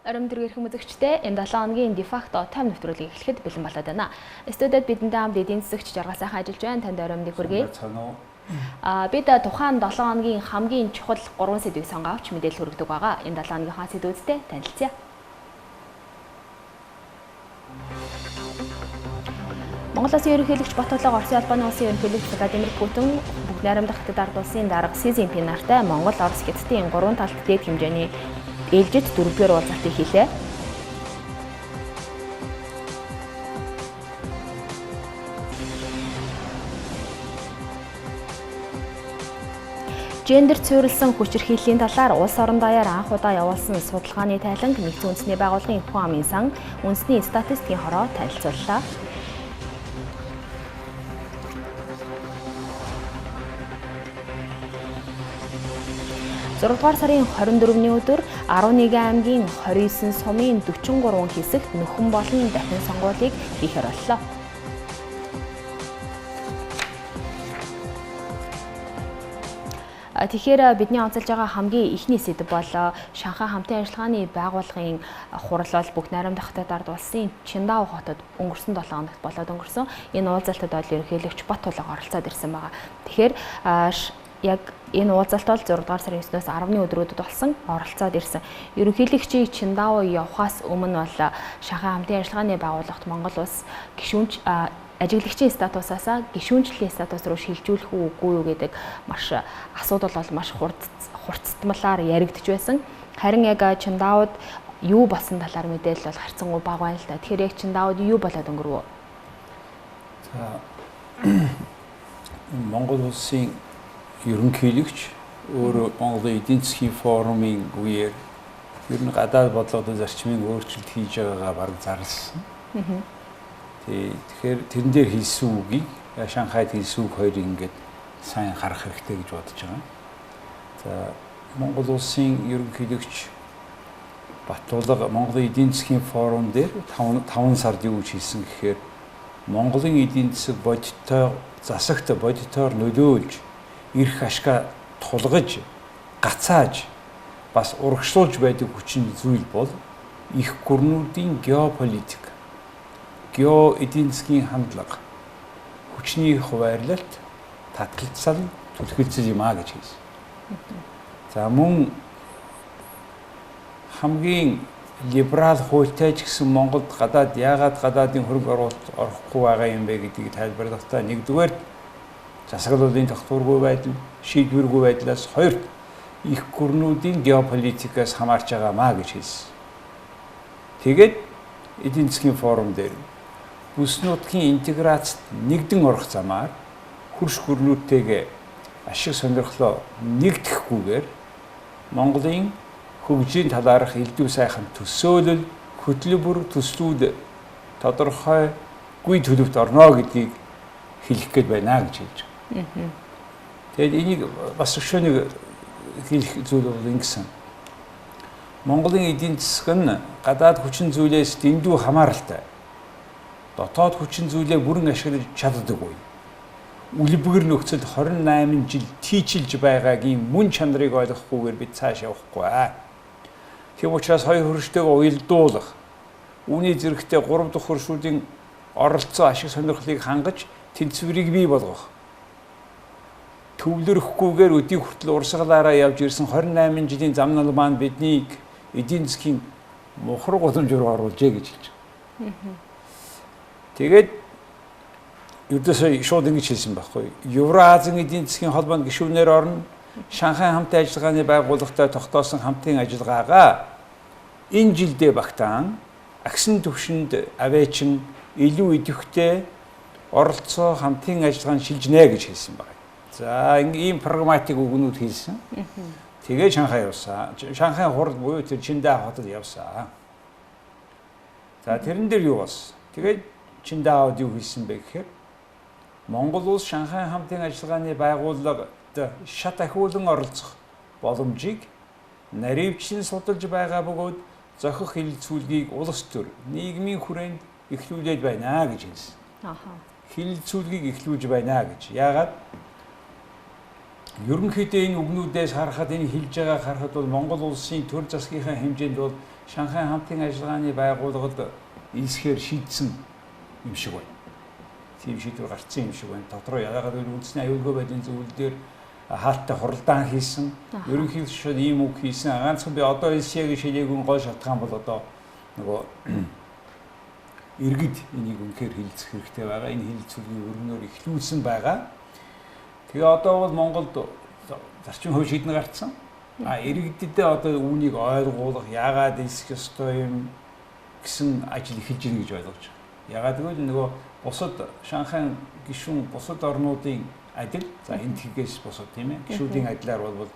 Арамдрэг ирэх үзэгчдээ энэ 7 хоногийн Defacto Тойм нэвтрүүлгийг эхлэхэд бэлэн болоод байна. Студиуд бидэнтэй хамт эдийн засагч жаргал сайхан ажиллаж байна. Танд арамдрыг хүргэе. Бид тухайн 7 хоногийн хамгийн чухал 3 сэдвийг сонгоовч мэдээлэл хүргэдэг байгаа. Энэ 7 хоногийнхаа сэдвүүдтэй танилцъя. Монгол Улсын ерөнхийлөгч Батболон Оросын албаны улсын ерөнхийлөгч Владимир Путин бүгд найрамдах Хятад ард улсын дарга Си Цзиньпин нартай Монгол, Орос, Хятадын 3 талт дээд хэмжээний ээлжид дөрөвдүгээр уулзалтыг хийлээ. ЖЕНДЭРТ СУУРИЛСАН ХҮЧИРХИЙЛЛИЙН талаар улс орон даяар анх удаа явуулсан судалгааны тайланг нэгдсэн үндэсний байгууллагын хүн амын сан үндэсний статистикийн хороо танилцууллаа. 6 сарын 24-ний өдөр 11 аймгийн 29 сумын 43 хэсэгт нөхөн болон дахин сонгуулийг хийхээр боллоо. Тэгэхээр бидний онцолж байгаа хамгийн ихний сэдэв бол Шанхай хамтын ажиллагааны байгууллагын хурал бол бүгд найрамдах Хятад ард улсын ЧИНДАОД хотод өнгөрсөн 7 хоногт болоод өнгөрсөн. Энэ уулзалтад бол ерөнхийлөгч Батболон оролцоод ирсэн байгаа. Тэгэхээр яг энэ уулзалт бол 6 дугаар сарын 9-өөс 10-ны өдрүүдэд болсон оролцоод ирсэн. Ерөнхийлөгчийн ЧИНДАОД явахаас өмнө бол Шанхай хамтын ажиллагааны байгууллагт Монгол улс гишүүнч ажиглагчийн статусаасаа гишүүнчлэлийн статус руу шилжүүлэх үгүй юу гэдэг маш асуудал бол маш хурцтмалаар яригдж байсан. Харин яг ЧИНДАОД юу болсон талаар мэдээлэл бол харьцангуй бага байна л да. Тэгэхээр яг ЧИНДАОД юу болоод өнгөрөв? Монгол улсын ерөнхийлөгч өөрөө Монголын эдийн засгийн форумын үеэр ер нь гадаад бодлогын зарчмыг өөрчлөлт хийж байгаагаа бараг зарласан. Тэгэхээр тэрэн дээр хэлсэн үгийг Шанхайд хэлсэн үг хоёрыг ингээд сайн харах хэрэгтэй гэж бодож байгаа. За Монгол улсын ерөнхийлөгч Батболон Монголын эдийн засгийн форум дээр 5 сард юу гэж хэлсэн гэхээр Монголын эдийн засаг бодиттой засагт бодитоор нөлөөлж эрх ашгаа тулгаж гацааж бас урагшлуулж байдаг хүчин зүйл бол их гүрнүүдийн геополитик, гео эдийн засгийн хандлага, хүчний хуваарлалт, таталцал, түлхэлцэл юм а гэж хэлсэн. За мөн хамгийн либерал хуультай ч гэсэн Монголд яагаад гадаадын хөрөнгө оруулалт орохгүй байгаа юм бэ гэдгийг тайлбарлахдаа нэгдүгээр засаглалын тогтворгүй байдал, шийдвэргүй байдлаас хоёрт их гүрнүүдийн геополитикаас хамаарч байгаамаа гэж хэлсэн. Тэгээд эдийн засгийн форум дээр бүс нутгийн интеграцид нэгдэн орох замаар хөрш гүрнүүдтэйгээ ашиг сонирхлоо нэгдэхгүйгээр Монголын хөгжлийн талаарх элдв сайхан төсөөлөл, хөтөлбөр төслүүд тодорхой гүйн төлөвт орно гэдгийг хэлэх гээд байна гэж хэлж байгаа. Тэгээд энийг бас өшөөнийг хэлэх зүйл бол ингэсэн. Монголын эдийн засаг нь гадаад хүчин зүйлээс дэндүү хамааралтай. Дотоод хүчин зүйлээ бүрэн ашиглаж чаддаггүй. Үлбэгэр нөхцөл 28 жил тийчилж байгаагийн мөн чанарыг ойлгохгүйгээр бид цааш явахгүй. Тийм учраас хоёр хөрштэйгээ уялдуулах, үүний зэрэгтээ 3 дахь хөршүүдийн оролцоо ашиг сонирхлыг хангаж тэнцвэрийг бий болгох. Төвлөрөхгүйгээр өдийг хүртэл урсгалаараа явж ирсэн 28 жилийн замнал маань биднийг эдийн засгийн мухар гудамж руу оруулжээ гэж хэлж байгаа. Тэгээд ердөөсөө шууд ингэж хэлсэн байхгүй. Евразийн эдийн засгийн холбоонд гишүүнээр орно. Шанхай хамтын ажиллагааны байгууллагатай тогтоосон хамтын ажиллагаагаа энэ жилдээ багтаан агсан түвшинд авээчин илүү идэвхтэй оролцоо хамтын ажиллагаанд шилжнэ гэж хэлсэн байна. За ийм прагматик үгнүүд хэлсэн. Тэгээд Шанхай явсан. Шанхай хурал буюу тэр ЧИНДАОД хотод явсан. За тэрэн дээр юу болсон? Тэгээд ЧИНДАОД юу хэлсэн бэ гэхээр Монгол улс Шанхай хамтын ажиллагааны байгууллагад шат ахиулан оролцох боломжийг наривчлан судалж байгаа бөгөөд зохих хилцүүлгийг улс төр нийгмийн хүрээнд эхлүүлээд байна гэж хэлсэн. Хилцүүлгийг эхлүүлж байна гэж. Яагаад? ерөнхийдөө энэ үгнүүдээс харахад энэ хэлж байгаа харахад бол Монгол улсын төр засгийнхаа хэмжээнд бол Шанхай хамтын ажиллагааны байгууллагад ийсхээр шийдсэн юм шиг байна. Тийм шийдвэр гарцсан юм шиг байна. Дотроо яагаад гэвэл үндэсний аюулгүй байдлын зөвлөл дээр хаалттай хуралдаан хийсэн. Ерөнхийдөө шууд ийм үг хийсэн. Ганцхан би одоо Элсиагийн шилээгүүн гол шалтгаан бол одоо нөгөө иргэд энийг үнэхээр хилцэх хэрэгтэй байгаа. Энэ хилцүүлгийн өргөнөөр ихлүүлсэн байгаа. Тэгээ одоо бол Монголд зарчим хувь шийднэ гарцсан. Иргэдэд одоо үүнийг ойлгуулах, яагаад ийсэх ёстой юм гэсэн ажил эхэлж ирнэ гэж ойлгож байна. Яагаад гэвэл нөгөө бусад Шанхай гишүүн бусад орнуудын адил, за энэ тгээс бусад тийм ээ. Гишүүдийн адилаар бол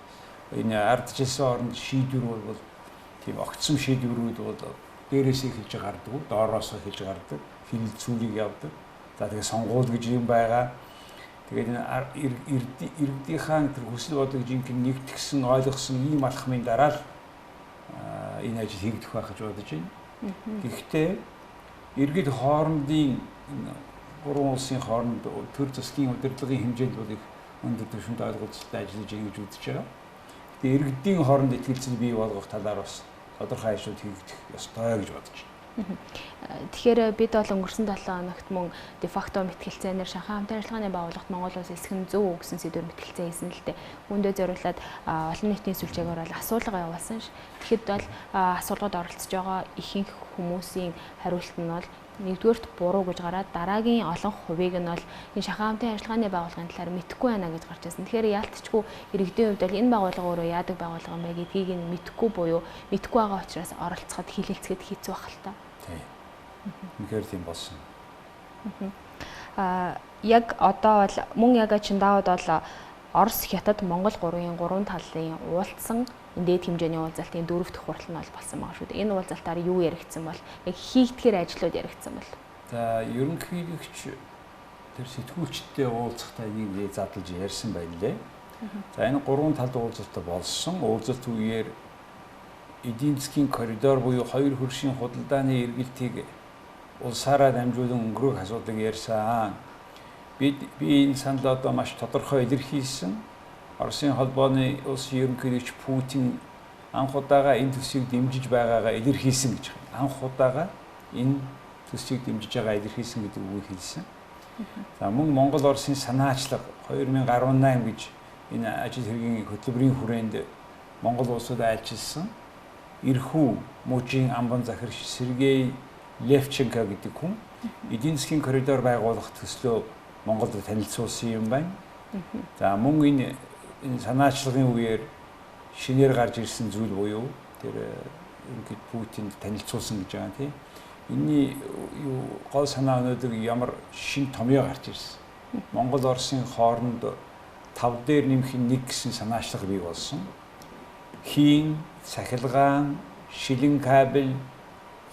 энэ ардчилсан оронд шийдвэр бол тийм огцсон шийдвэрүүд бол дээрээс эхэлж гардаг, доороос эхэлж гардаг, хилцүүлэг явдаг. За тэгээ сонгуул гэж юм байгаа. Тэгээд иргэдийнхаа тэр хүсэл бодлого жинхэнэ нэгтгсэн, ойлгосон ийм алхмын дараа л энэ ажил хийгдэх байх гэж бодож байна. Гэхдээ иргэд хоорондын гурван улсын хооронд төр засгийн удирдлагын хэмжээнд бол их өндөр түвшинд ойлголцолтой ажиллаж байгаа гэж үзэж байгаа. Тэгээд иргэдийн хооронд итгэлцэл бий болгох талаар бас тодорхой ажлууд хийгдэх ёстой гэж бодож байна. Тэгэхээр бид бол өнгөрсөн 7 хоногт мөн Defacto мэтгэлцээнээр Шанхай хамтын ажиллагааны байгууллагт Монгол улс эсэх нь зөв гэсэн сэдвээр мэтгэлцээ хийсэн л дээ. Үүндээ зориулаад олон нийтийн сүлжээгээр бол асуулга явуулсан ш. Тэгэхэд бол асуулгад оролцож байгаа ихэнх хүмүүсийн хариулт нь бол нэгдүгээрт буруу гэж гараад дараагийн олон хувийг нь бол энэ Шанхай хамтын ажиллагааны байгууллагын талаар мэдэхгүй байна гэж гарч ирсэн. Тэгэхээр яалтчгүй иргэдийн хувьд бол энэ байгууллага өөрөө яадаг байгууллага юм бэ гэдгийг нь мэдэхгүй буюу мэдэхгүй байгаа учраас оролцоход хилэлцгээд хийцүү байх л та. Үнэхээр тийм болсон. Яг одоо бол мөн яг ЧИНДАОД бол Орос, Хятад, Монгол гурван талын уулзсан дээд хэмжээний уулзалтын 4 дахь хурал нь бол болсон байгаа шүү дээ. Энэ уулзалтаар юу яригдсан бол яг хийгдэхэр ажлууд яригдсан бол. За ерөнхийлөгч тэр сэтгүүлчтэй уулзахтаа нэг задлж ярьсан байлээ. За энэ 3 талд уулзалт болсон. Уулзалт үеэр эдийн засгийн коридор буюу 2 хөршийн худалдааны эргэлтийг улсаараа дамжуулан өнгөрөх асуудлыг ярьсан. Би энэ санал одоо маш тодорхой илэрхийлсэн. Оросын холбооны улсын ерөнхийлөгч Путин анх удаага энэ төсвийг дэмжиж байгаагаа илэрхийлсэн гэж байна. Анх удаага энэ төсвийг дэмжиж байгаа илэрхийлсэн гэдэг үгийг хэлсэн. За мөн Монгол Оросын санаачлаг 2018 гэж энэ ажил хэргийн хөтөлбөрийн хүрээнд Монгол улсад айлчилсан. Эрхүү мужийн амбан захирагч Сергей Левченко гэдэг хүн эдийн засгийн коридор байгуулах төслөө Монголд танилцуулсан юм байна. За мөн энэ санаачлагын үеэр шинээр гарч ирсэн зүйл буюу тэр ингээд Путинд танилцуулсан гэж байгаа тийм. Энийний гол санаа өнөөдөр ямар шин томьёо гарч ирсэн. Монгол Оросын хооронд 5 дээр нэмэх 1 гэсэн санаачлага бий болсон. Хийн, сахилгаан, шилэн кабель,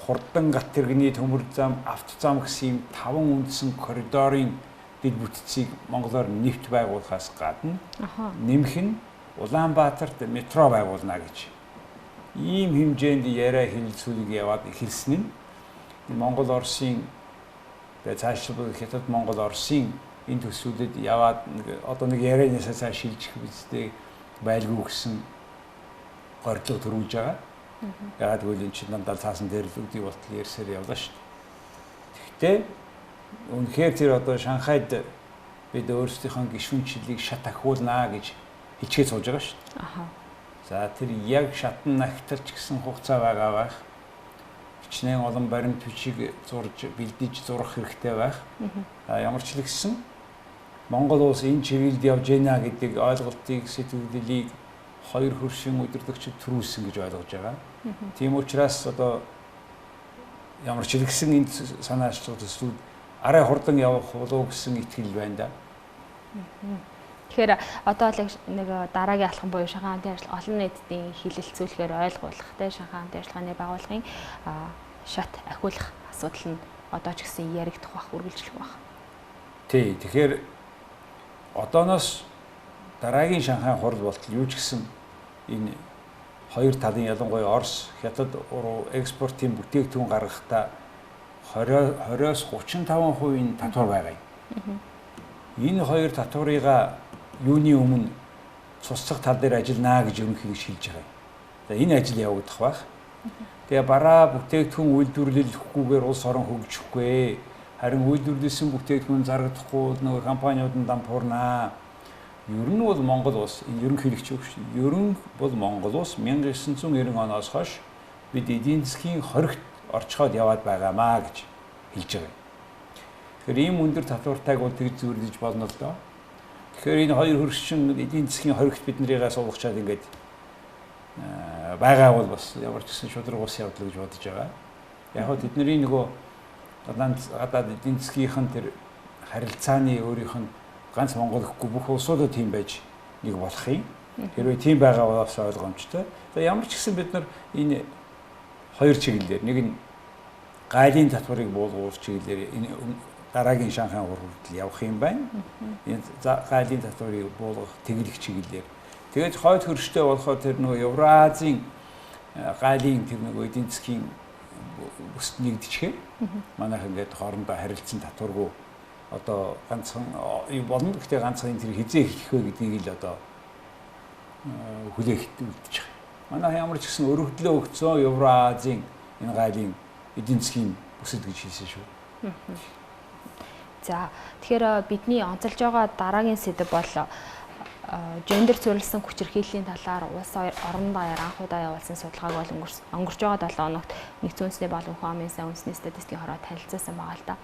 хурдан гат тэрэгний төмөр зам, автозам гэсэн 5 үндсэн коридорын дэд бүтцийг Монголоор нэвт байгуулахаас гадна нэмэх нь Улаанбаатарт метро байгуулна гэж ийм хэмжээнд яриа хэлэлцүүлэг яваад эхэлсэн нь Монгол Оросын цаашдаа Хятад Монгол Оросын энэ төсвүүдэд яваад одоо нэг ярианаас цааш шилжих үстэй байлгүй гэсэн гордлого төрүүлж байгаа. Ягаад гэвэл энэ чинь дандаа цаасан дээр л үдий болтол ярьсаар явлаа шүү дээ. Гэхдээ үнэхээр тэр одоо Шанхайд бид өөрсдийнхөө гишүүнчлэлийг шат ахиулнаа гэж хичээж сууж байгаа шүү дээ. За тэр яг шатан нагталч гэсэн хугацаа байгаа байх. Хичнээн олон баримт бичиг зурж бэлдэж зурах хэрэгтэй байх. Ямар ч л гэсэн Монгол улс энэ чиглэлд явж байна гэдэг ойлголтыг сэтгэлдлийг 2 хөршийн удирдагчид төрүүлсэн гэж ойлгож байгаа. Тийм учраас одоо ямар ч л гэсэн энэ санаачлал төслүүд арай хурдан явах болов гэсэн итгэл байна да. Тэгэхээр одоо л нэг дараагийн алхам буюу Шанхай хамтын ажиллагаа олон нийтийн хилэлцүүлэхээр ойлгуулах те Шанхай хамтын ажиллагааны байгууллагын шат ахиулах асуудал нь одоо ч гэсэн яригдах бах, үргэлжлэх бах. Тий, тэгэхээр одооноос дараагийн Шанхай хурал болтол юу ч гэсэн энэ 2 талын ялангуяа Орос, Хятад руу экспортын бүтээгдэхүүн гаргахдаа 20-оос 35% татвар байгаа юм. Энэ 2 татварыг юуны өмнө цусцах тал дээр ажилланаа гэж ерөнхийдөө шилж байгаа юм. За энэ ажил явагдах байх. Тэгээ бараа бүтээгдэхүүн үйлдвэрлэлгүйгээр улс орон хөгжихгүй. Харин үйлдвэрлэсэн бүтээгдэхүүн зарагдахгүй нөгөө компаниуд нь дампуурнаа. Ер нь бол Монгол улс энэ ерөнхийлөгч шүү. Ер нь бол Монгол улс 1990 оноос хойш бид эдийн засгийн хоригт орчхоод яваад байгаамаа гэж хэлж байгаа юм. Тэгэхээр ийм өндөр татвартайг бол тэгж зөвлөж болно л доо. Тэгэхээр энэ хоёр хөршин эдийн засгийн хоригт биднийгээ суулгачаад ингээд байгаа бол бас ямар ч гэсэн шудраг ус явдал гэж бодож байгаа. Яг хөө тэдний нөгөө гадаад эдийн засгийнхэн тэр харилцааны өөрийнх нь ганц Монгол гэхгүй бүх улсуудад тийм байж нэг болох юм. Хэрвээ тийм байгаа болоос ойлгомжтой. За ямар ч гэсэн бид нар энэ хоёр чиглэлээр нэг нь гайлын татварыг буулгуулах чиглэлээр энэ дараагийн Шанхай хүртэл явах юм байна. Энэ гайлын татварыг буулгах тэглэх чиглэлээр. Тэгээд хойд хөрштэй болохоор тэр нөгөө Евразийн гайлын тэр нөгөө эдийн засгийн бүс нэгдчихээ. Манайх ингээд хоорондоо харилцсан татваргүй одоо ганцхан болно гэхдээ ганцхан тэр хизээ эхлэх вэ гэдгийг л одоо хүлээхэд үлдчих. Манай ямар ч гэсэн өргөдлөө өгцөө Евразийн энэ гайлын эдийн засгийн бүсэд гэж хэлсэн шүү. За тэгэхээр бидний онцолж байгаа дараагийн сэдэв бол гендер суурилсан хүчирхийллийн талаар улс орон даяар анх удаа явуулсан судалгааг бол өнгөрч байгаа 7 хоногт нэгдсэн үндэсний болон хүн амын сайн үндэсний статистикийн хороо танилцуулсан байгаа л да.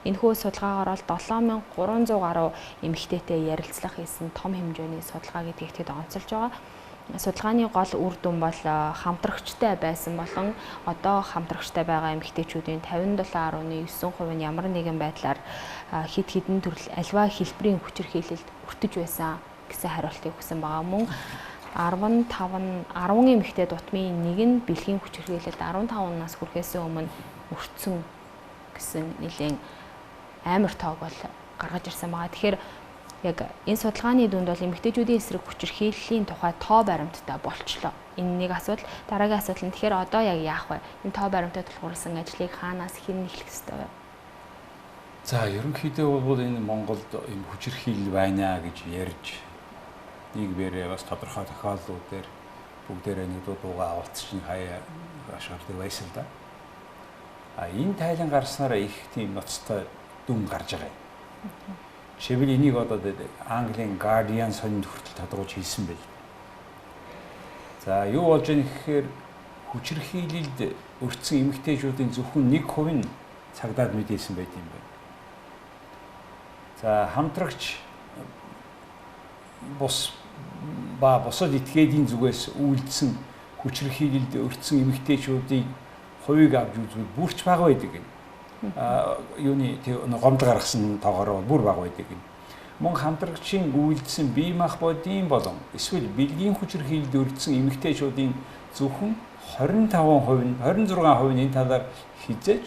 Энэхүү судалгаагаар бол 7300 гаруй эмэгтэйтэй ярилцлага хийсэн том хэмжээний судалгаа гэдгийг тэд онцолж байгаа. Судалгааны гол үр дүн бол хамтрагчтай байсан болон одоо хамтрагчтай байгаа эмэгтэйчүүдийн 57.9% нь ямар нэгэн байдлаар хэд хэдэн төрөл альва хэлбэрийн хүчирхийлэлд өртөж байсан гэсэн хариултыг өгсөн байгаа. Мөн 10 эмэгтэй дутмын нэг нь бэлгийн хүчирхийлэлд 15 нас хүрэхээс өмнө өртсөн гэсэн нэлийн амар тоог бол гаргаж ирсэн байгаа. Тэгэхээр яг энэ судалгааны дүнд бол эмэгтэйчүүдийн эсрэг хүчирхийллийн тухай тоо баримттай болчлоо. Энэ нэг асуудал. Дараагийн асуудал нь тэгэхээр одоо яг яах вэ? Энэ тоо баримттай тулгуурласан ажлыг хаанаас хэн эхлэх ёстой вэ? За ерөнхийдөө бол энэ Монголд юм хүчирхийлэл байна гэж ярьж нэг бэрээ бас тодорхой тохиолдлууд дээр бүгдээрээ нэг дуугаа авалцчихын хаяа ашигладаг байсан л да. Энэ тайлан гарснараа их тийм ноцтой дүн гарч байгаа юм. Жишээлбэл энийг одоо Английн Guardian сонинд хүртэл тодорхойлж хэлсэн байл. За юу болж байгаа гэхээр хүчирхийлэлд өртсөн эмэгтэйчүүдийн зөвхөн 1% нь цагдаад мэдээсэн байт юм байна. За хамтрагч босод этгээдийн зүгээс үйлдсэн хүчирхийлэлд өртсөн эмэгтэйчүүдийн хувийг авч үзвэл бүрч бага байдаг юм. Юуны гомд гаргасан тоогоор бүр бага байдаг юм. Мөн хамтрагчийн үйлдсэн бие махбодын болон эсвэл бэлгийн хүчирхийлэлд өртсөн эмэгтэйчүүдийн зөвхөн 25% нь 26% нь энэ талаар хизээж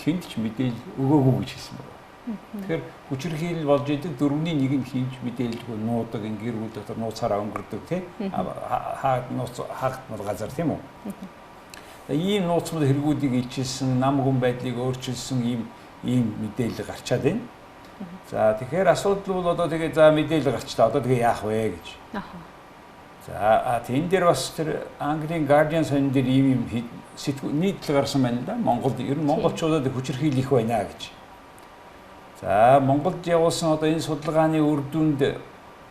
хэнд ч мэдээлэл өгөөгүй гэж хэлсэн байна. Тэгэхээр хүчирхийлэл болж идэг 4-ний 1 нь хийж мэдээлэлгүй нуудаг, гэр бүл дотор нууцаараа өнгөрдөг тийм хаагдмал газар тийм үү. Ийм нууцмал хэрэгүүдийг ичилсэн, нам гүн байдлыг өөрчилсөн ийм мэдээлэл гарчаад байна. За тэгэхээр асуудал бол одоо тэгээ за мэдээлэл гарчлаа. Одоо тэгээ яах вэ гэж. За тэн дээр бас тэр Английн Guardian сонин дээр ийм сэтгүүл нийтлэл гарсан байна да. Монголд ер нь монголчуудад хүчирхийлэл их байна гэж. За Монголд явуулсан одоо энэ судалгааны үр дүнд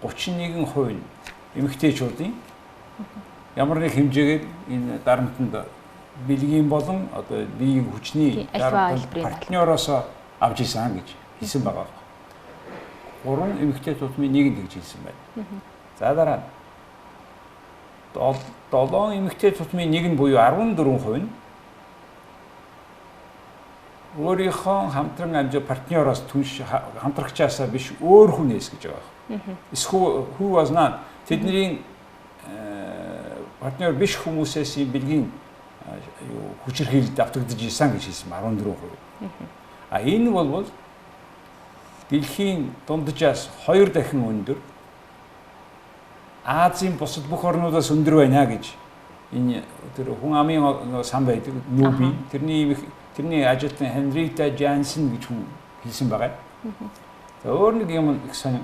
31% нь эмэгтэйчүүдийн ямар нэг хэмжээгээр энэ дарамтанд бэлгийн болон одоо биеийн хүчний партнёроос авч исэн гэж хэлсэн байгаа. 3 эмэгтэй тутмын нэг нь гэж хэлсэн байна. За дараа 7 эмэгтэй тутмын нэг нь буюу 14% нь өөрийнхөө хамтран амжаа партнёроос түнш хамтрагчаасаа биш өөр хүнээс гэж байгаа. Who was not тэдний партнёр биш хүмүүсээс юм бэлгийн хүчирхийлэлд автагдаж исэн гэж хэлсэн 14%. Энэ бол дэлхийн дунджаас 2 дахин өндөр Азийн бусад бүх орнуудаас өндөр байна гэж энэ тэр хүн амын сан байдаг нүүби тэрний ажилтан Henrietta Jansen гэж хүн хэлсэн байгаа. За өөр нэг юм их сонь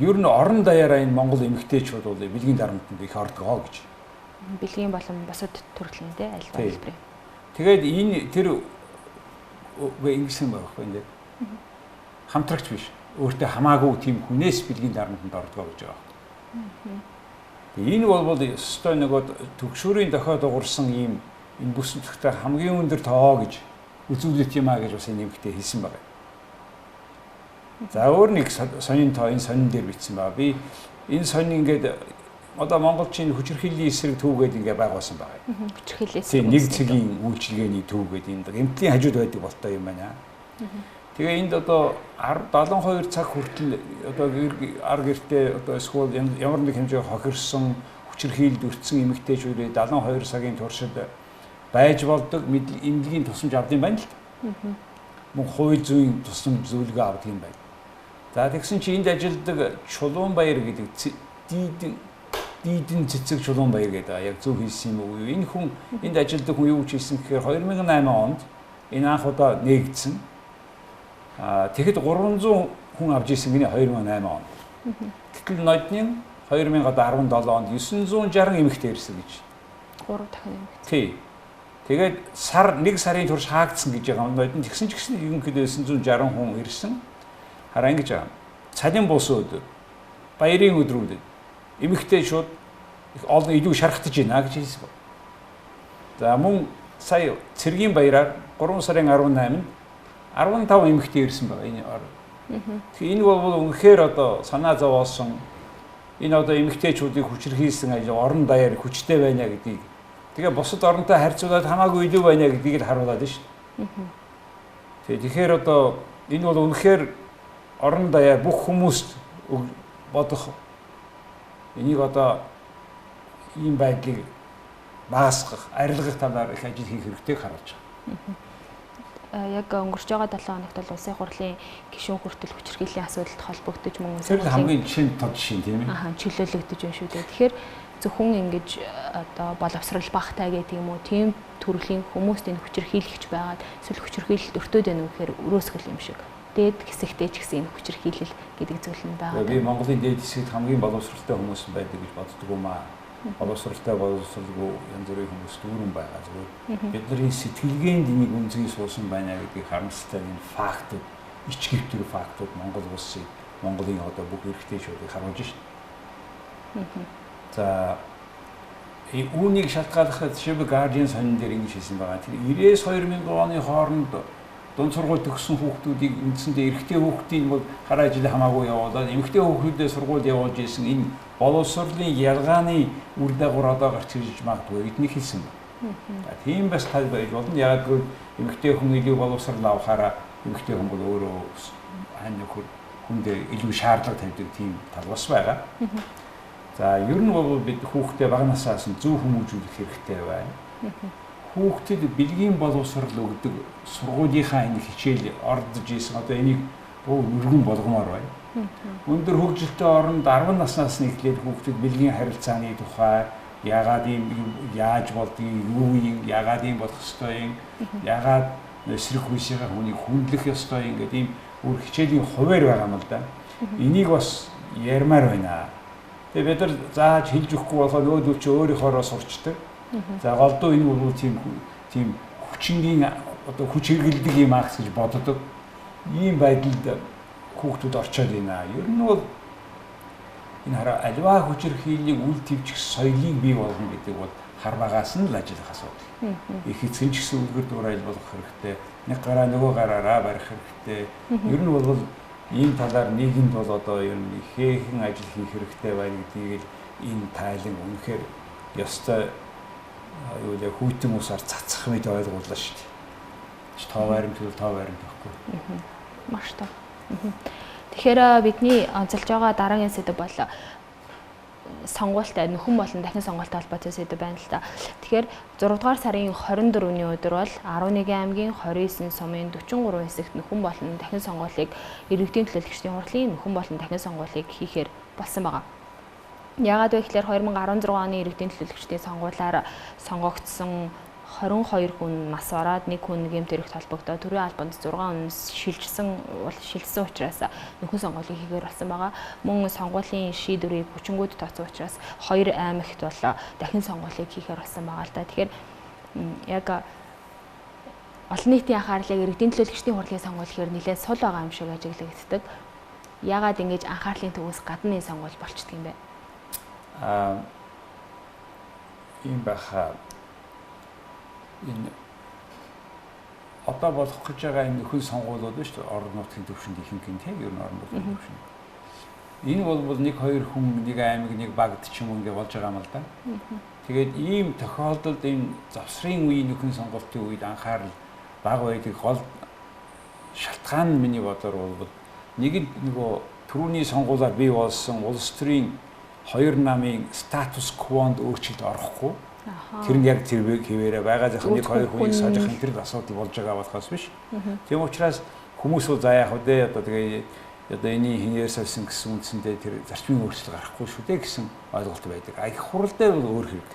Ер нь орон даяараа энэ Монгол эмэгтэйчүүд бол бэлгийн дарамтанд их ордог гэж. Бэлгийн болон бусад төрлийн те аль хэлбэрийн. Тэгээд энэ тэр ингэсэн байхгүй нэ. Хамтрагч биш. Өөртөө хамаагүй тийм хүнээс бэлгийн дарамтанд ордог гэж байгаа. Энэ бол өстой нөгөө төгшүүрийн дохиод уурсан ийм энэ бүс нутагтай хамгийн өндөр тоо гэж үзүүлэлт юм а гэж бас энэ эмэгтэй хэлсэн байна. За өөр нэг сонин тоо энэ сонин дээр бичсэн байгаа. Би энэ сонин ингээд одоо монголчийн хүчирхийллийн эсрэг түүгээд ингээд байгуулсан байгаа. Хүчирхийллийн эсрэг. Нэг цагийн үйлчилгээний түүгээд энэ эмтлийн хажууд байдаг болтой юм байна. Тэгээ энд одоо 72 цаг хүртэл одоо ар гэртээ одоо эсвэл ямар нэг хэмжээ хохирсон хүчирхийлд өртсөн эмэгтэйчүүдээ 72 цагийн туршид байж болдог эмнэлгийн тусламж авдаг юм байна л. Мөн хууль зүйн тусламж зөвлөгөө авдаг юм байна. За тэгсэн чи энд ажилладаг Чулуун баяр гэдэг дийдэн цэцэг Чулуун баяр гэдэг яг зөв хэлсэн юм уу? Энэ хүн энд ажилладаг хүн юу гэж хэлсэн гэхээр 2008 онд энэ анх удаа нээгдсэн. Тэгэхэд 300 хүн авч ирсэн гинэ 2008 онд. Гэтэл нодны 2017 онд 960 эмэгтэй ирсэн гэж. 3 дахин эмэгтэй. Тий. Тэгээд нэг сарын турш хаагдсан гэж байгаа юм. Нодны тэгсэн ч гэсэн ерөнхийдөө 960 хүн ирсэн. Хараа ингэж байгаа. Цалин бус өдөр, баярын өдрүүдэд эмэгтэй шууд их олон илүү шархтаж байна гэж хэлсэн байна. За мөн сая цэргийн баяраар 3 сарын 18-нд 15 эмэгтэй ирсэн байгаа энэ ор. Тэгэхээр энэ бол үнэхээр одоо санаа зовоосон энэ одоо эмэгтэйчүүдийг хүчирхийлсэн ажил орон даяар хүчтэй байна гэдгийг тэгээ бусад оронтой харьцуулаад хамаагүй илүү байна гэдгийг л харуулад байна шүү дээ. Тэгэхээр одоо энэ бол үнэхээр орон даяар бүх хүмүүст бодох энийг одоо ийм байдлыг багасгах, арилгах талаар их ажил хийх хэрэгтэйг харуулж байгаа. Яг өнгөрч байгаа 7 хоногт бол улсын хурлын гишүүн хүртэл хүчирхийллийн асуудалд холбогдож мөн тэр хамгийн жишээ тод жишээ тийм ээ. Чөлөөлөгдөж байна шүү дээ. Тэгэхээр зөвхөн ингэж одоо боловсрал багтай гэдэг юм уу тийм төрлийн хүмүүст энэ хүчирхийлэгч байгаад эсвэл хүчирхийлэлд өртөөд байна уу гэхээр өрөөсгөл юм шиг. Дээд хэсэгтээ ч гэсэн энэ хүчирхийлэл гэдэг зүйл нь байгаа. Би Монголын дээд хэсэгт хамгийн боловсралтай хүмүүс байдаг гэж боддог юм аа. Боловсралтай боловсралгүй янз бүрийн хүмүүс дүүрэн байгаа зүгээр. Бидний сэтгэлгээнд энийг үнцгий суусан байна гэдгийг харамсалтай энэ фактууд, ичгэгтэр фактууд Монгол улсын Монголын одоо бүх эрхтэйчүүдийг харуулж байна. За үүнийг шалтгааллахад жишээ Guardian сонин дээр ингэж хэлсэн байгаа. Тэр 90-2000 оны хооронд дунд сургууль төгссөн хүүхдүүдийг үндсэндээ эрэгтэй хүүхдийн бол хараа ажил хамаагүй явуулаад эмэгтэй хүүхдүүдээ сургууль явуулж ирсэн энэ боловсролын ялгааны үр дагавар одоо гарч ирж магадгүй гэдгийг хэлсэн байна. Тийм бас тал байж болно. Яг гэвэл эмэгтэй хүн илүү боловсрол авахаараа эмэгтэй хүн бол өөрөө хань нөхөр хүндээ илүү шаардлага тавьдаг тийм тал бас байгаа. За ер нь бол бид хүүхдээ бага насаас нь зөв хүмүүжүүлэх хэрэгтэй байна. Хүүхдэд бэлгийн боловсрол өгдөг сургуулийнхаа энэ хичээл ордож ийсэн одоо энийг өргөн болгомоор байна. Өндөр хөгжилтэй оронд 10 наснаас нь эхлээд хүүхдэд бэлгийн харилцааны тухай яагаад ийм яаж болдгийг, юу юм, яагаад ийм болох ёстой юм, яагаад эсрэг хүйсийнхаа хүнийг хүндлэх ёстой юм гэдэг ийм өөр хичээлийн хуваар байгаа юм л да. Энийг бас ярмаар байна. Тэгээ бид нар зааж хэлж өгөхгүй болохоор өөдөө чи өөрийнхоороо сурчдаг. За голдуу энэ бол тийм хүчингийн одоо хүч хэрэгэлдэг юм ахс гэж боддог. Ийм байдалд хүүхдүүд орчоод байна. Ер нь бол энэ хараа аливаа хүчирхийллийн үйл твчих соёлыг бий болгоно гэдэг бол хар багаас нь л ажиллах асуудал. Их эцэг ч гэсэн үлгэр дуурайл болох хэрэгтэй. Нэг гараа нөгөө гараараа барих хэрэгтэй. Ер нь бол ийм талаар нийгэмд бол одоо ер нь ихэхэн ажил хийх хэрэгтэй байна гэдгийг энэ тайлан үнэхээр ёстой юу яг хүйтэн усаар цацах мэт ойлгууллаа шүү дээ. Тоо баримт байхгүй. Маш тоо. Тэгэхээр бидний онцолж байгаа дараагийн сэдв бол сонгуультай нөхөн болон дахин сонгуультай холбоотой сэдв байна л да. Тэгэхээр 6 дугаар сарын 24-ний өдөр бол 11 аймгийн 29 сумын 43 хэсэгт нөхөн болон дахин сонгуулийг иргэдийн төлөөлөгчдийн хурлын нөхөн болон дахин сонгуулийг хийхээр болсон байгаа. Яагаад вэ гэхээр 2016 оны иргэдийн төлөөлөгчдийн сонгуулиар сонгогдсон 22 хүн нас бараад нэг хүн гэмт хэрэгт холбогдоод төрийн албанд 6 хүн шилжсэн учраас нөхөн сонгуулийг хийгээр болсон байгаа. Мөн сонгуулийн шийдвэрийг хүчингүүд тооцсон учраас 2 аймагт бол дахин сонгуулийг хийхээр болсон байгаа л да. Тэгэхээр яг олон нийтийн анхаарлыг иргэдийн төлөөлөгчдийн хурлын сонгуул гэхээр нэлээд сул байгаа юм шиг ажиглагддаг. Яагаад ингэж анхаарлын төвөөс гадна сонгуул болчихдөг юм бэ? Ийм баха энэ одоо болох гэж байгаа энэ нөхөн сонгуулиуд биш үү? Орон нутгийн төвшөнд ихэнх нь тийм ер нь орон нутгийн төвшөнд. Энэ бол 1-2 хүн нэг аймаг нэг багт ч юм уу ингэ болж байгаа юм л да. Тэгээд ийм тохиолдолд энэ завсрын үеийн нөхөн сонголтын үед анхаарал бага байдаг гол шалтгаан нь миний бодлоор бол нэг нөгөө түрүүний сонгуулиар бий болсон улс төрийн 2 намын статус квонд өөрчлөлт орохгүй. Тэр нь яг тэр хэвээрээ байгаа зах 1-2 хүний сажихын тэр асуудал болж байгаа болохоос биш. Тийм учраас хүмүүс бол за яг үдээ одоо тэгээ одоо энэ хинээр сольсон гэсэн үндсэндээ тэр зарчмын өөрчлөлт гарахгүй шүү дээ гэсэн ойлголт байдаг. Их хурал дээр бол өөр хэрэг.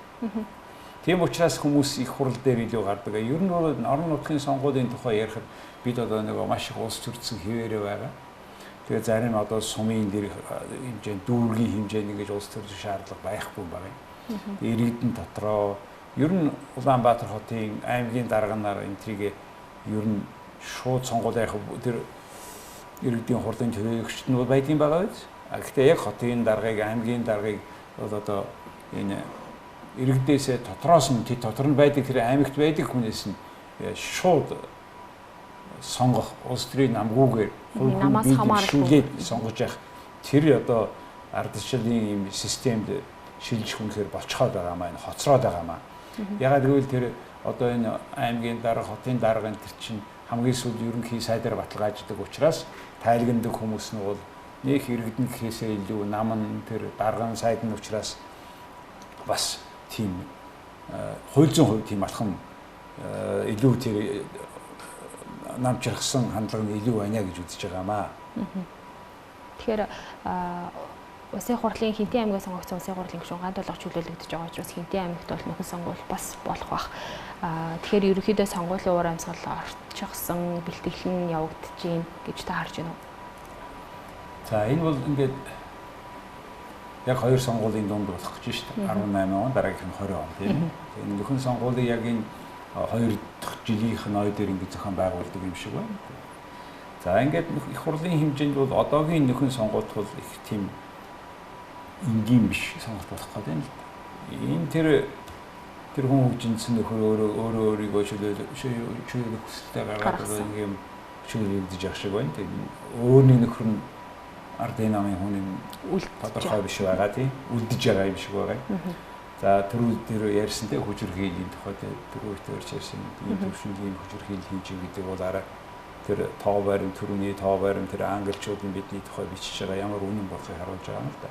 Тийм учраас хүмүүс их хурал дээр илүү гардаг. Ер нь бол орон нутгийн сонгуулийн тухай ярихад бид одоо нэг маш их улс төрсөн хэвээрээ байгаа. Тэгээ зарим одоо сумын дэр хэмжээ дүүргийн хэмжээ нэгж улс төрсөн шаардлага байхгүй байгаа юм. Иргэдэн дотроо ер нь Улаанбаатар хотын аймгийн дарганаар энтрийг ер нь шууд сонгууль яг тэр иргэдийн хурлын төлөөлөгчд нь байдгийн байгаа биз. Гэхдээ яг хотын даргыг аймгийн даргыг бол одоо энэ иргэдээсээ дотроос нь дотор нь байдаг тэр аймагт байдаг хүнээс нь шууд сонгох улс төрийн намгүйгээр намаас хамаарахгүй сонгож явах тэр одоо ардчлалын юм системд шилжих үнэхээр болцоход байгаа маа энэ хоцроод байгаа маа. Ягаад гэвэл тэр одоо энэ аймгийн дарга хотын дарга энэ чинь хамгийн сүүл ерөнхий сайдаар баталгааждаг учраас тайлгандаг хүмүүс нь бол нэг иргэдэн гэхээсээ илүү нам нь тэр дарган сайд нь учраас бас тийм хувь зүйн хувь тийм алхам илүү тэр намжирхсан хандлага нь илүү байна гэж үзэж байгаа маа. Тэгэхээр Улсын хурлын Хинтээ аймагаас сонгогдсон улсын хурлын гишүүн ганц болгож чөлөөлөгдөж байгаа учраас Хинтээ аймагт бол нөхөн сонгуул бас болох бах. Тэгэхээр ерөнхийдөө сонгуулийн уур амьсгал орчихсон бэлтгэл нь явагдаж байна гэж та харж байна уу? За энэ бол ингээд яг 2 сонгуулийн дунд болох гэж байна шүү дээ. 18 он дараагийнх нь 20 он тийм. Энэ нөхөн сонгуулийг яг энэ 2 дахь жилийнх нь ой дээр ингээд зохион байгуулдаг юм шиг байна. За ингээд их хурлын хэмжээнд бол одоогийн нөхөн сонгуульд бол их тийм энгийн биш сонголт болох гэдэг юм л да. Энэ тэр хүн хөгжинсэн нөхөр өөрийгөө чөлөөлөх хүсэлтэй гаргаад ийм чөлөөлөгдөж явах шиг байна. Өөрний нөхөр нь ардын намын хүн тодорхой биш байгаа тийм үлдэж байгаа юм шиг байгаа. За тэр ярьсантай хүчирхийллийн тухай түрүүтэй ярьсан ийм төвшингийн хүчирхийлэл хийж гэдэг бол арай тэр тоо баримт түрүүний тоо баримт тэр англичуудын бидний тухай бичиж байгаа ямар үнэн болохыг харуулж байгаа юм л да.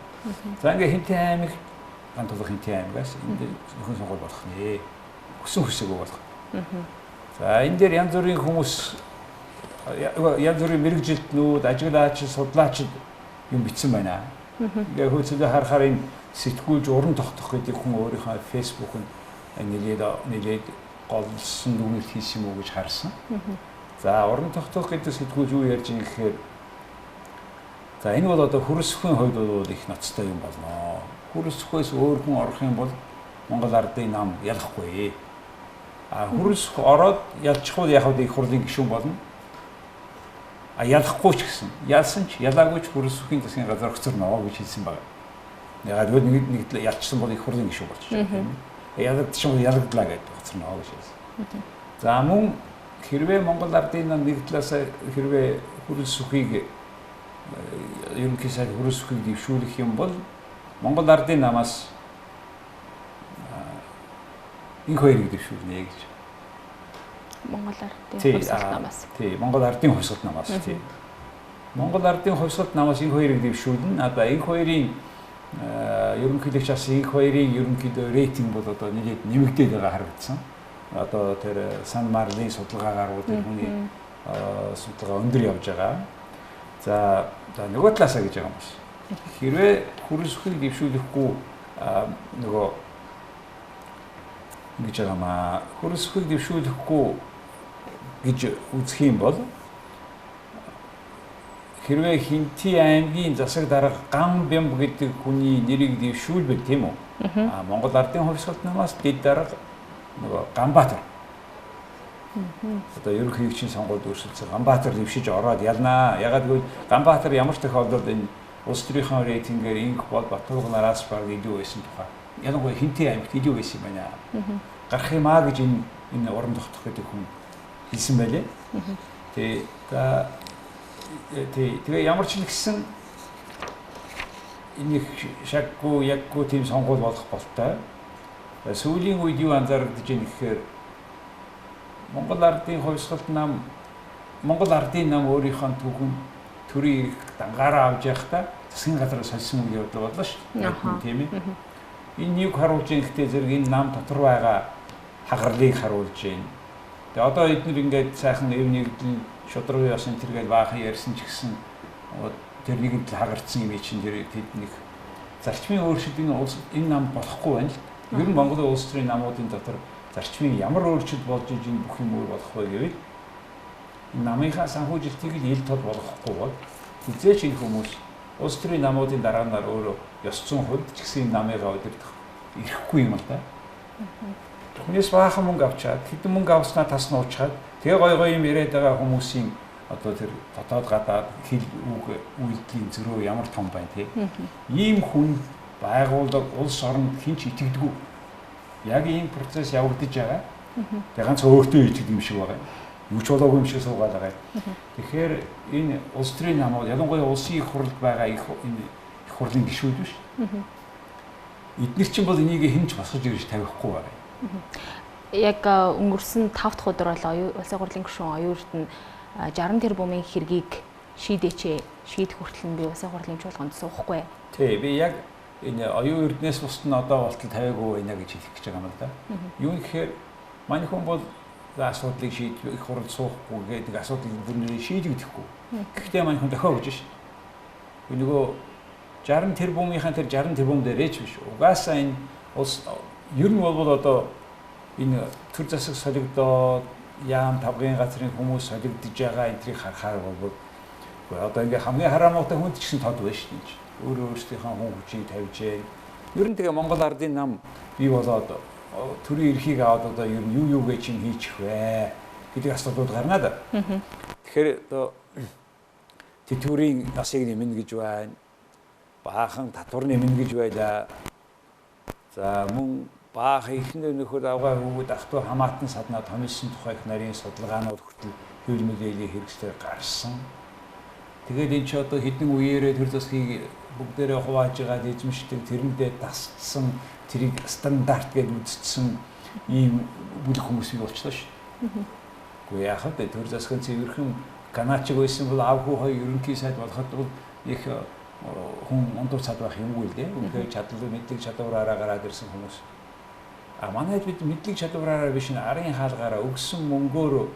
За ингээ Хинтээ аймаг ганц толгой Хинтээ аймагаас энд нөхөн сонгуул болох нэ. Хүсэн хүсээгүй болох. За энэ дээр янз бүрийн хүмүүс янз бүрийн мэрэгжилтнүүд, ажиглаач, судлаачид юм бичсэн байна. Ингээ хөөцөлөө харахаар энэ сэтгүүлж уран тогтох гэдэг хүн өөрийнхөө фэйсбүүкэнд нэлээд голсон дүгнэлт хийсэн юм уу гэж харсан. За уран тогтоох гэдэг сэтгүүлж юу ярьж байгаа гэхээр за энэ бол одоо хөрсөхийн хувьд бол их ноцтой юм болно. Хөрсөхөөс өөр хүн орох юм бол Монгол ардын нам ялахгүй. Хөрсөх ороод ялчихвал яг их хурлын гишүүн болно. Ялахгүй ч гэсэн ялсан ч ялаагүй ч хөрсөхийн засгийн газар өгцөрнө гэж хэлсэн байна. Яг нэг ялчсан бол их хурлын гишүүн болчих. Ялагдчихвал ялагдлаа гэдэг өгцөрнө гэж хэлсэн. За мөн хэрвээ Монгол ардын нам нэг талаас хэрвээ хөрсөхийг ерөнхий сайд хөрсөхийг дэвшүүлэх юм бол Монгол ардын намаас энэ хоёрыг дэвшүүлнэ гэж. Монгол ардын хувьсгалт намаас. Тий, Монгол ардын хувьсгалт намаас тий. Монгол ардын хувьсгалт намаас энэ хоёрыг дэвшүүлнэ. Одоо энэ хоёрын ерөнхийлөгч бас энэ хоёрын ерөнхийдөө рейтинг бол одоо нэлээд нэмэгдээд байгаа харагдсан. Одоо тэр Сан Марлын судалгаагаар бол тэр хүний судалгаа өндөр явж байгаа. За нөгөө талаасаа гэж байгаа юм байна. Хэрвээ хөрсөхийг дэвшүүлэхгүй нөгөө ингэж байгаамаа. Хөрс үхийг дэвшүүлэхгүй гэж үзэх юм бол хэрвээ Хинти аймгийн засаг дарга Ган Бямб гэдэг хүний нэрийг дэвшүүлбэл тийм үү? Монгол Ардын хувьсгалт намаас дэд дарга нөгөө Ганбаатар. Одоо ерөнхий хөгжлийн сонгуульд өрсөлдсөн Ганбаатар дэвшиж ороод ялнаа. Ягаад гэвэл Ганбаатар ямар ч тохиолдолд энэ улс төрийн рейтингээр инх бол Батбург нараас баг илүү байсан тухай. Ялангуяа Хинти аймагт илүү байсан юм байна. Гарах юмаа гэж энэ орон тогтох гэдэг хүн хэлсэн байлээ. Тэгээ ямар ч нэгсэн энэ шаггүй яггүй тийм сонгуул болох болтой. Сүүлийн үед юу анзаарэгдэж байна гэхээр Монгол Ардын хувьсгалт нам өөрийнхөө төрийн эрх дангаараа авч явахдаа засгийн газраас солисон үе явдал боллоо шүү дээ. Тийм ээ. Энэ юг харуулж байгаа гэхдээ зэрэг энэ нам дотор байгаа хагарлыг харуулж байна. Тэгээ одоо эдгээр ингээд сайхан эв нэгдэл шудраг ясан тэргээл баахан ярьсан ч гэсэн тэр нэгэн тал хагарцсан юм чинь тэр тэднийг зарчмын өөрчлөлт энэ нам болохгүй байна л. Ер нь Монголын улс төрийн намуудын дотор зарчмын ямар өөрчлөлт болж иж энэ бүх юм болох вэ гэвэл намынхаа санхүүжилтийг ил тод болгохгүй бол хизээч энэ хүмүүс улс төрийн намуудын дараанаар өөрөө ёс зүйн хувьд ч гэсэн намыгаа удирдах ирэхгүй юм л да. Түүнээс баахан мөнгө авчаад хэдэн мөнгө авснаа тас нуучаад тэгээ гой юм яриад байгаа хүмүүсийн одоо тэр дотоод гадаад хэл үг үйлдэлийн зөрөө ямар том байна те. Ийм хүн байгууллага улс оронд хинч итгэдэггүй. Яг ийм процесс явагдаж байгаа. Тэгээ ганц өөртөө итгэдэг юм шиг байгаа. Юу ч болоогүй юм шиг суугаад байгаа. Тэгэхээр энэ улс төрийн намууд ялангуяа улсын их хурлд байгаа энэ их хурлын гишүүд биш. Эдгээр чинь бол энийг хинч босгож ирж тавихгүй байгаа. Яг өнгөрсөн 5 дахь өдөр бол улсын хурлын гишүүн оюун эрдэнэ 60 тэрбумын хэргийг шийдэх хүртэл нь би улсын хурлын чуулганд суухгүй. Тий, би яг энэ оюун эрдэнэс бусд нь одоо болтол тавиагүй байна гэж хэлэх гэж байгаа юм л да. Юу гэхээр манай хүн бол асуудлыг шийдэх их хурд суухгүй гэдэг асуудлыг бүрнээ шийдэгдэхгүй. Гэхдээ манай хүн дохио гэж ш. Нөгөө 60 тэрбумынхаа тэр 60 тэрбум дээрээч биш. Угаасаа энэ улс ер нь бол одоо энэ төр засаг солигдоод яам тавгын газрын хүмүүс солигдож байгаа энтрийг харахаар бол одоо ингээ хамгийн хараамуутай хүн ч гэсэн тод байна шүү дээ. Өөрөөсийнхөө хүн хүчийг тавьж байна. Ер нь тэгээ Монгол Ардын нам бий болоод төрийн эрхийг аваад одоо ер нь юу гэж юм хийчих вэ гэдэг асуудлууд гарнаа да. Тэгэхээр одоо тэтгэврийн насыг нэмнэ гэж байна. Баахан татвар нэмнэ гэж байлаа. За мөн баах ихнэр нөхөр авгаа хөвгөд ахтуу хамаатан саднаа томилсон тухай их нарийн судалгаанууд хүртэл хэвлэл мэдээллийн хэрэгслээр гарсан. Тэгээд энэ ч одоо хэдэн үеэрээ төр засгийг бүгдээрээ хувааж байгаа эзэмшдэг тэрэндээ тасцсан тэрийг стандарт гэж үзсэн ийм бүлэг хүмүүс болчихлоо шүү. Гэхдээ яах вэ? Төр засгийн цэвэрхэн каначиг байсан бол авгүй хоёр ерөнхий сайд болоход бол их хүн ондор цад байх юмгүй л дээ. Үнэхээр чадвар мэдлэг чадвараараа гараад ирсэн хүмүүс. Манайд бид мэдлэг чадвараараа биш н арын хаалгаараа өгсөн мөнгөөр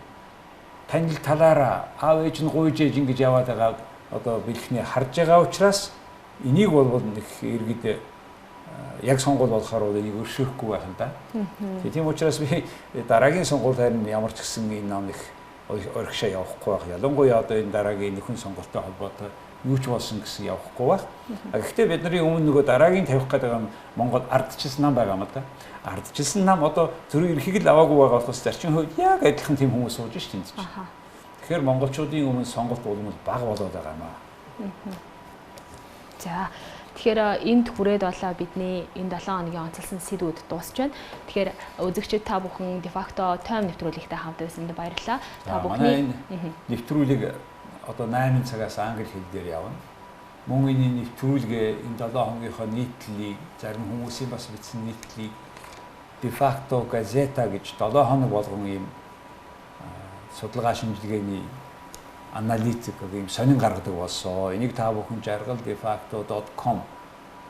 танил талаараа аав ээж нь гуйж ээж ингэж яваад байгаа одоо бэлхний харж байгаа учраас энийг бол нэг иргэд яг сонгуул болохоор энийг өршөөхгүй байх юм да. Тийм учраас би дараагийн сонгуул харин ямар ч гэсэн энэ нам их орхишаа явахгүй байх. Ялангуяа одоо энэ дараагийн нөхөн сонгуультай холбоотой юу ч болсон гэсэн явахгүй байх. Гэхдээ бидний өмнө нөгөө дараагийн тавих гэдэг Монгол ардчилсан нам байгаа юм да. Ардчилсан нам одоо зүрх эрхийг л аваагүй байгаа болохоос зарчим хувьд яг адилхан тийм хүмүүс сууж шүү дээ. Тэгэхээр монголчуудын өмнө сонголт улмал бага болоод байгаа юм аа. За тэгэхээр энд хүрээд болоо бидний энэ 7 хоногийн онцлсан сэдвүүд дуусч байна. Тэгэхээр үзэгчид та бүхэн Defacto Тойм нэвтрүүлэгтэй хамт байсанд баярлалаа. Та бүхний нэвтрүүлэг одоо 8 цагаас англи хэл дээр явна. Мөн энэ нэвтрүүлгээ энэ 7 хоногийнхоо нийтлэлийг зарим хүмүүсийн бас бичсэн нийтлэлийг Defacto газета гэж 7 хоног болгон ийм судалгаа шинжилгээний аналитик ийм сонин гаргадаг болсон. Энийг та бүхэн жаргал defacto.com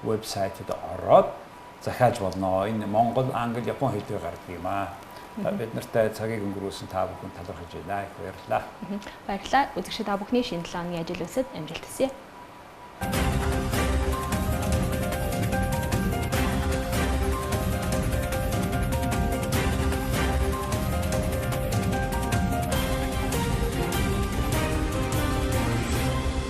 вебсайтад ороод захиалж болно. Энэ Монгол, Англи, Япон хэл дээр гардаг юм аа. Бид нартай цагийг өнгөрүүлсэн та бүхэн талархаж байна. Их баярлалаа. Баярлалаа. Үзэгчид та бүхний шинэ 7 хоногийн ажил үсэд амжилт хүсье.